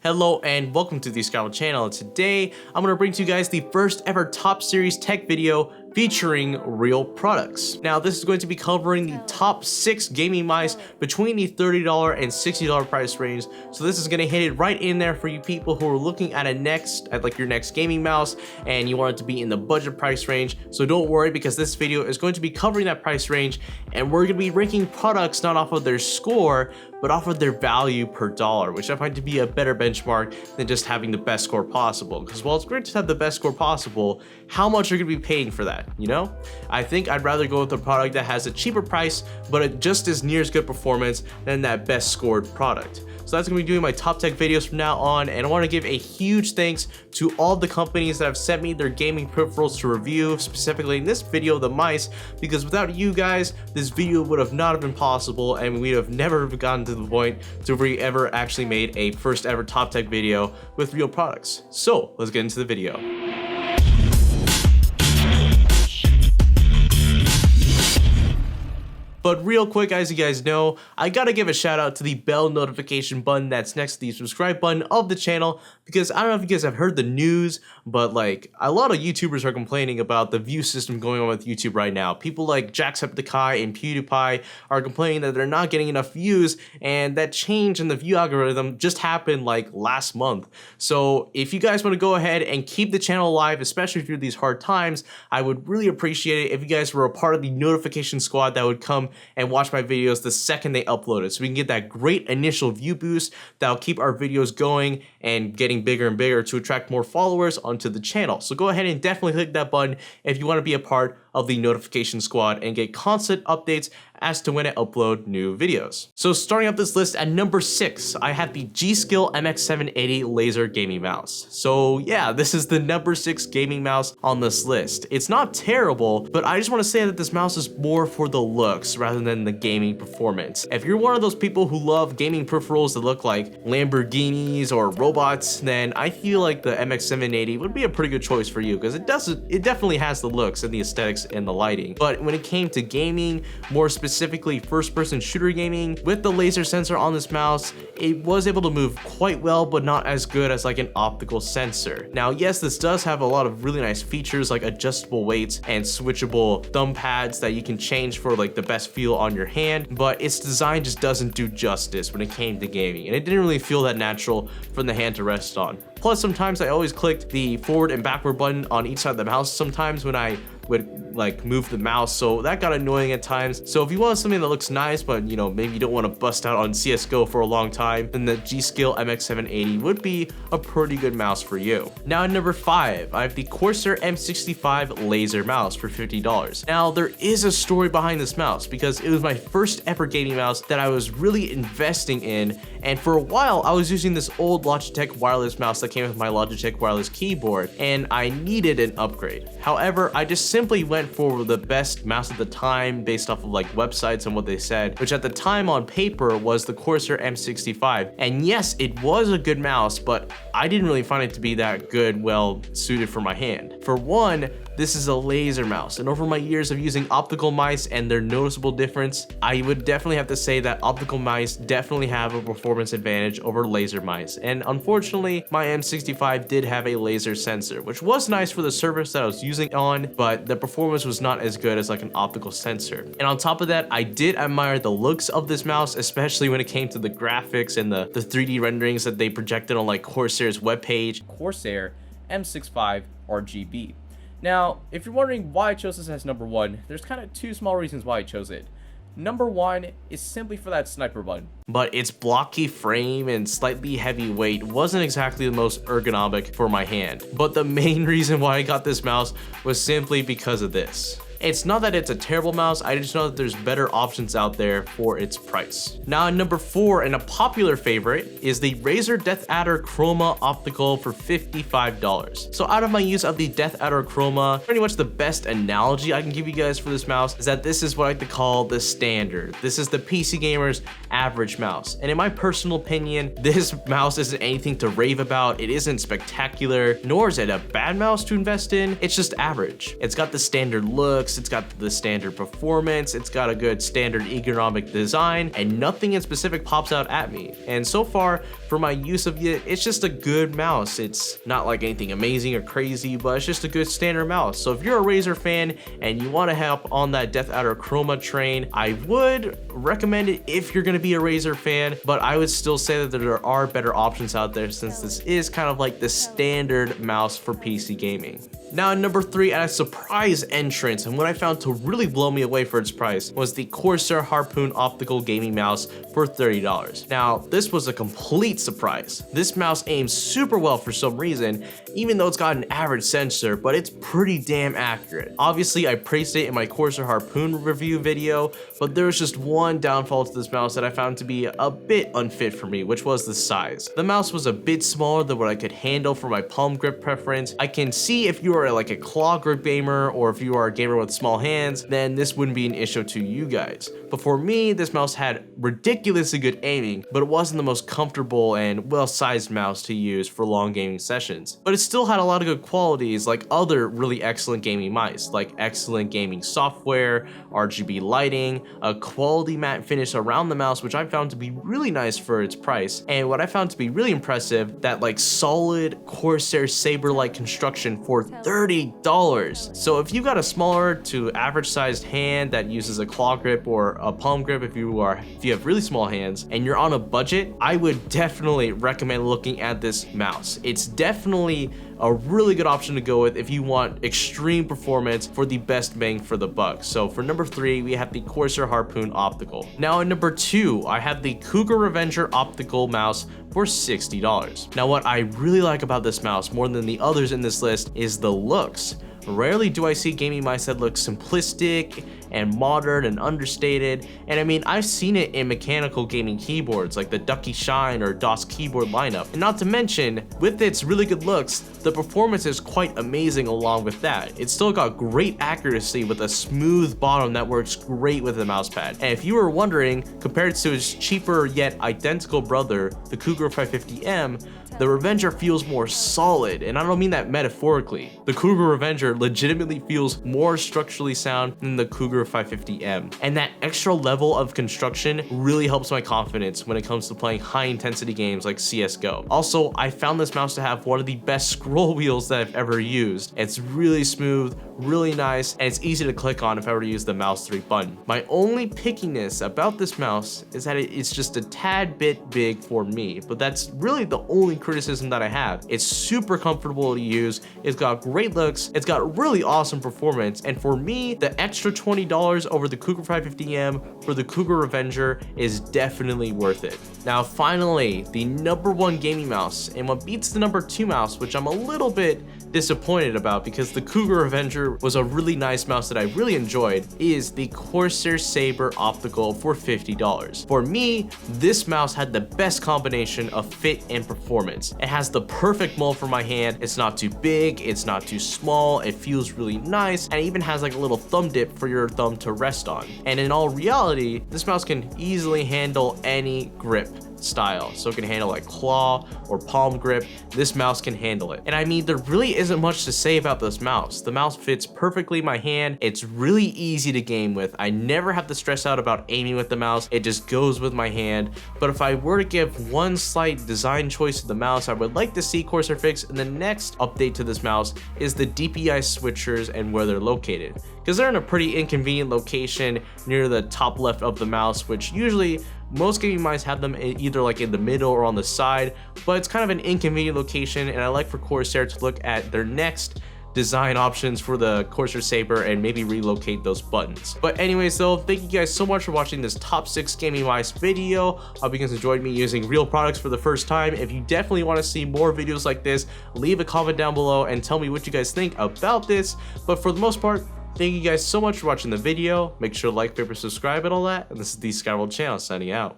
Hello and welcome to the ScatterVolt channel. Today I'm going to bring to you guys the first ever top series tech video featuring real products. Now this is going to be covering the top 6 gaming mice between the $30 and $60 price range. So this is going to hit it right in there for you people who are looking at your next gaming mouse and you want it to be in the budget price range. So don't worry, because this video is going to be covering that price range, and we're going to be ranking products not off of their score but off of their value per dollar, which I find to be a better benchmark than just having the best score possible. Because while it's great to have the best score possible, how much you're gonna be paying for that, you know? I think I'd rather go with a product that has a cheaper price, but it just as near as good performance than that best scored product. So that's gonna be doing my top tech videos from now on, and I wanna give a huge thanks to all the companies that have sent me their gaming peripherals to review, specifically in this video, the mice, because without you guys, this video would have not have been possible, and we'd have never gotten to the point to where we ever actually made a first ever top tech video with real products. So let's get into the video. But real quick, as you guys know, I gotta give a shout out to the bell notification button that's next to the subscribe button of the channel, because I don't know if you guys have heard the news, but like a lot of YouTubers are complaining about the view system going on with YouTube right now. People like Jacksepticeye and PewDiePie are complaining that they're not getting enough views, and that change in the view algorithm just happened like last month. So if you guys want to go ahead and keep the channel alive, especially through these hard times, I would really appreciate it if you guys were a part of the notification squad that would come and watch my videos the second they upload it, so we can get that great initial view boost that'll keep our videos going and getting bigger and bigger to attract more followers onto the channel. So go ahead and definitely click that button if you want to be a part of the notification squad and get constant updates as to when I upload new videos. So starting up this list at number 6, I have the GSkill MX780 laser gaming mouse. So yeah, this is the number 6 gaming mouse on this list. It's not terrible, but I just want to say that this mouse is more for the looks rather than the gaming performance. If you're one of those people who love gaming peripherals that look like Lamborghinis or robots, then I feel like the MX780 would be a pretty good choice for you, because it definitely has the looks and the aesthetics and the lighting. But when it came to gaming, more specifically first-person shooter gaming, with the laser sensor on this mouse, it was able to move quite well, but not as good as like an optical sensor. Now yes, this does have a lot of really nice features like adjustable weights and switchable thumb pads that you can change for like the best feel on your hand, but its design just doesn't do justice when it came to gaming, and it didn't really feel that natural for the hand to rest on. Plus, sometimes I always clicked the forward and backward button on each side of the mouse sometimes when I would like move the mouse, so that got annoying at times. So if you want something that looks nice, but you know, maybe you don't want to bust out on CSGO for a long time, then the GSkill MX780 would be a pretty good mouse for you. Now at number 5, I have the Corsair M65 laser mouse for $50. Now there is a story behind this mouse, because it was my first ever gaming mouse that I was really investing in, and for a while I was using this old Logitech wireless mouse that came with my Logitech wireless keyboard, and I needed an upgrade. However, I just simply went for the best mouse at the time based off of like websites and what they said, which at the time on paper was the Corsair M65. And yes, it was a good mouse, but I didn't really find it to be that good, well suited for my hand. For one, this is a laser mouse, and over my years of using optical mice and their noticeable difference, I would definitely have to say that optical mice definitely have a performance advantage over laser mice. And unfortunately, my M65 did have a laser sensor, which was nice for the surface that I was using on, but the performance was not as good as like an optical sensor. And on top of that, I did admire the looks of this mouse, especially when it came to the graphics and the 3D renderings that they projected on like Corsair's webpage. Corsair M65 RGB. Now, if you're wondering why I chose this as number 1, there's kind of 2 small reasons why I chose it. Number 1 is simply for that sniper button. But its blocky frame and slightly heavy weight wasn't exactly the most ergonomic for my hand. But the main reason why I got this mouse was simply because of this. It's not that it's a terrible mouse, I just know that there's better options out there for its price. Now at number 4, and a popular favorite, is the Razer Deathadder Chroma Optical for $55. So out of my use of the Deathadder Chroma, pretty much the best analogy I can give you guys for this mouse is that this is what I like to call the standard. This is the PC gamer's average mouse. And in my personal opinion, this mouse isn't anything to rave about, it isn't spectacular, nor is it a bad mouse to invest in, it's just average. It's got the standard look, looks, it's got the standard performance, it's got a good standard ergonomic design, and nothing in specific pops out at me. And so far, for my use of it, it's just a good mouse. It's not like anything amazing or crazy, but it's just a good standard mouse. So if you're a Razer fan and you want to hop on that Deathadder Chroma train, I would recommend it if you're going to be a Razer fan, but I would still say that there are better options out there since this is kind of like the standard mouse for PC gaming. Now at number 3, at a surprise entrance, and what I found to really blow me away for its price was the Corsair Harpoon optical gaming mouse for $30. Now this was a complete surprise. This mouse aims super well for some reason, even though it's got an average sensor, but it's pretty damn accurate. Obviously I praised it in my Corsair Harpoon review video, but there was just one downfall to this mouse that I found to be a bit unfit for me, which was the size. The mouse was a bit smaller than what I could handle for my palm grip preference. I can see if you are like a claw grip gamer or if you are a gamer with small hands, then this wouldn't be an issue to you guys. But for me, this mouse had ridiculously good aiming, but it wasn't the most comfortable and well-sized mouse to use for long gaming sessions. But it still had a lot of good qualities like other really excellent gaming mice, like excellent gaming software, RGB lighting, a quality matte finish around the mouse, which I found to be really nice for its price. And what I found to be really impressive, that like solid Corsair Sabre-like construction for $30. So if you got a smaller to average sized hand that uses a claw grip or a palm grip, if you have really small hands and you're on a budget, I would definitely recommend looking at this mouse. It's definitely a really good option to go with if you want extreme performance for the best bang for the buck. So for number 3, we have the Corsair Harpoon Optical. Now at number 2, I have the Cougar Revenger Optical Mouse for $60. Now what I really like about this mouse more than the others in this list is the looks. Rarely do I see gaming mice that look simplistic and modern and understated, and I mean, I've seen it in mechanical gaming keyboards like the Ducky Shine or DOS keyboard lineup. And not to mention, with its really good looks, the performance is quite amazing along with that. It's still got great accuracy with a smooth bottom that works great with the mousepad. And if you were wondering, compared to its cheaper yet identical brother, the Cougar 550M, the Revenger feels more solid, and I don't mean that metaphorically. The Cougar Revenger legitimately feels more structurally sound than the Cougar 550M, and that extra level of construction really helps my confidence when it comes to playing high intensity games like CSGO. Also, I found this mouse to have one of the best scroll wheels that I've ever used. It's really smooth, really nice, and it's easy to click on if I were to use the mouse 3 button. My only pickiness about this mouse is that it's just a tad bit big for me, but that's really the only criticism that I have. It's super comfortable to use, it's got great looks, it's got really awesome performance, and for me, the extra $20 over the Cougar 550M for the Cougar Revenger is definitely worth it. Now finally, the number 1 gaming mouse, and what beats the number 2 mouse, which I'm a little bit disappointed about because the Cougar Revenger was a really nice mouse that I really enjoyed, is the Corsair Sabre Optical for $50. For me, this mouse had the best combination of fit and performance. It has the perfect mold for my hand. It's not too big, it's not too small, it feels really nice, and it even has like a little thumb dip for your thumb to rest on. And in all reality, this mouse can easily handle any grip style, so it can handle like claw or palm grip. This mouse can handle it, and I mean, there really isn't much to say about this mouse. The mouse fits perfectly in my hand. It's really easy to game with. I never have to stress out about aiming with the mouse. It just goes with my hand. But if I were to give one slight design choice to the mouse I would like to see Corsair fix in the next update to this mouse is the DPI switchers and where they're located, because they're in a pretty inconvenient location near the top left of the mouse, which usually most gaming mice have them either like in the middle or on the side, but it's kind of an inconvenient location, and I like for Corsair to look at their next design options for the Corsair Sabre and maybe relocate those buttons. But anyways though, thank you guys so much for watching this top 6 gaming mice video. Hope you guys enjoyed me using real products for the first time. If you definitely want to see more videos like this, leave a comment down below and tell me what you guys think about this. But for the most part, thank you guys so much for watching the video. Make sure to like, favorite, subscribe, and all that. And this is the ScatterVolt channel signing out.